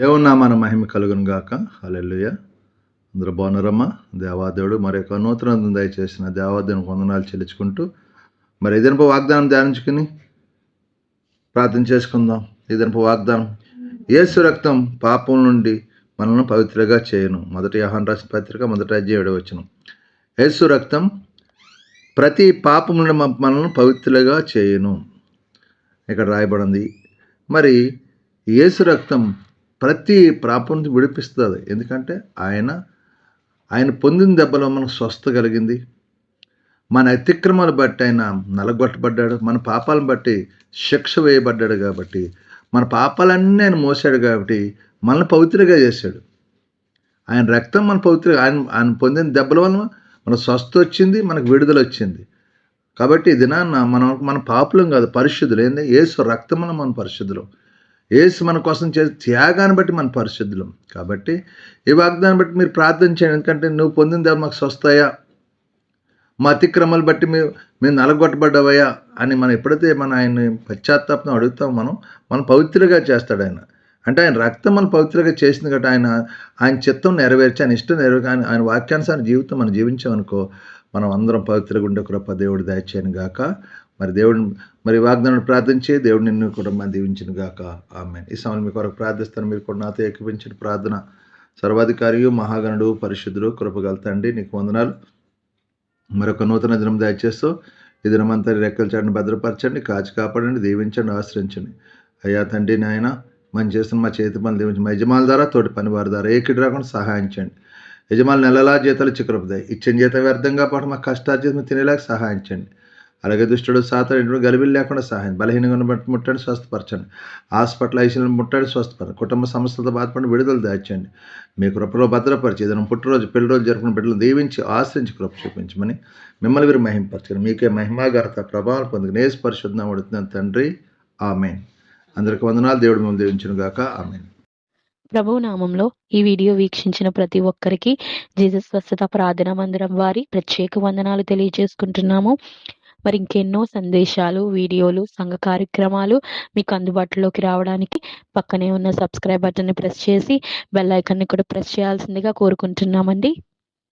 దేవుని నామాన మహిమ కలుగును గాక. హల్లెలూయా. అందరూ బాగున్నారమ్మా? దేవాదేవుడు మరి యొక్క నూతన దయచేసిన దేవాదేవునికి వందనాలు చెల్లించుకుంటూ మరి ఇదనపు వాగ్దానం ధ్యానించుకుని ప్రార్థన చేసుకుందాం. ఇదనపు వాగ్దానం, యేసు రక్తం పాపం నుండి మనల్ని పవిత్రగా చేయను. మొదటి యోహాను రాసిన పత్రిక 1:7 యేసు రక్తం ప్రతి పాపం నుండి మనల్ని పవిత్రగా చేయను ఇక్కడ రాయబడింది. మరి యేసు రక్తం ప్రతి పాపం నుంచి విడిపిస్తుంది. ఎందుకంటే ఆయన పొందిన దెబ్బలో మనకు స్వస్థ కలిగింది. మన అతిక్రమాలు బట్టి ఆయన నలగొట్టబడ్డాడు. మన పాపాలను బట్టి శిక్ష వేయబడ్డాడు. కాబట్టి మన పాపాలన్నీ ఆయన మోసాడు. కాబట్టి మనల్ని పవిత్రగా చేశాడు. ఆయన రక్తం మన పవిత్ర, ఆయన పొందిన దెబ్బల వల్ల మన స్వస్థ వచ్చింది, మనకు విడుదల వచ్చింది. కాబట్టి దినాన్న మన పాపులం కాదు, పరిశుద్ధులు. ఏంటంటే యేసు రక్తం మన పరిశుద్ధులు. యేసు మన కోసం చేసే త్యాగాన్ని బట్టి మన పరిశుద్ధులం. కాబట్టి ఈ వాగ్దాన్ని బట్టి మీరు ప్రార్థన చేయండి. ఎందుకంటే నువ్వు పొందిన దెబ్బ మాకు స్వస్థయా, మా అతిక్రమాలు బట్టి మేము నలగొట్టబడ్డావయ్యా అని మనం ఎప్పుడైతే ఆయన పశ్చాత్తాపం అడుగుతాం, మనం పవిత్రగా చేస్తాడు ఆయన. అంటే ఆయన రక్తం మనం పవిత్రగా చేసింది కాబట్టి ఆయన చిత్తం నెరవేర్చి, ఆయన ఇష్టం నెరవేర్చి, ఆయన వాక్యానుసార జీవితం మనం జీవించామనుకో, మనం అందరం పవిత్రగా ఉండే కృప దేవుడు దయచేయను గాక. మరి వాగ్దానం ప్రార్థించే దేవుడు నిన్ను కూడా దీవించిన గాక. ఆమేన్. ఈ సమయంలో మీ కొరకు ప్రార్థిస్తాను. మీరు కూడా నాతో ఏకీపించిన ప్రార్థన. సర్వాధికారియు మహాగణుడు పరిశుద్ధుడు కృపగల తండ్రి, నీకు వందనాలు. మరొక నూతన దినం దయచేస్తూ ఈ దినమంతా రెక్కల చాటును భద్రపరచండి, కాచి కాపాడండి, దీవించండి, ఆశ్రయించండి. అయ్యా తండ్రి, నాయన మనం చేస్తున్న మా చేతి పనులు దీవించి, మా యజమానుల ద్వారా తోటి పని వారి ద్వారా ఏకిడి రాకుండా సహాయించండి. యజమానులు నెలలా జీతాలు చిక్కురుపుతాయి. ఇచ్చిన జీతం వ్యర్థంగా పాటు మా కష్టార్జితం తినేలాగా సహాయించండి. అలాగే దుష్టుడు సాతాను గలిబిలు లేకుండా సహాయం, బలహీనంగా బట్టి ముట్టండి, స్వస్థపరచండి. హాస్పిటల్ ఐసీలను ముట్టండి, స్వస్థపరచండి. కుటుంబ సమస్యలతో బాధపడి విడుదల దాచండి. మీ కృపలో భద్రపరిచి ఏదైనా పుట్టినరోజు పెళ్లి రోజు జరుపుకున్న బిడ్డలు దీవించి ఆశ్రయించి కృప చూపించమని మిమ్మల్ని మీరు మహింపరచండి. మీకే మహిమాఘనత ప్రభావం పొందుకుని యేసు పరిశుద్ధ అడుగుతున్నాను తండ్రి. ఆమేన్. అందరికి వందనాలు. దేవుడు మిమ్మల్ని దీవించును గాక. ఆమేన్. ప్రభువు నామంలో ఈ వీడియో వీక్షించిన ప్రతి ఒక్కరికి జీసస్ స్వస్థత ప్రార్థనా మందిరం వారి ప్రత్యేక వందనాలు తెలియజేసుకుంటున్నాము. మరి ఇంకెన్నో సందేశాలు, వీడియోలు, సంఘ కార్యక్రమాలు మీకు అందుబాటులోకి రావడానికి పక్కనే ఉన్న సబ్స్క్రైబ్ బటన్ని ప్రెస్ చేసి బెల్ ఐకాన్ని కూడా ప్రెస్ చేయాల్సిందిగా కోరుకుంటున్నామండి.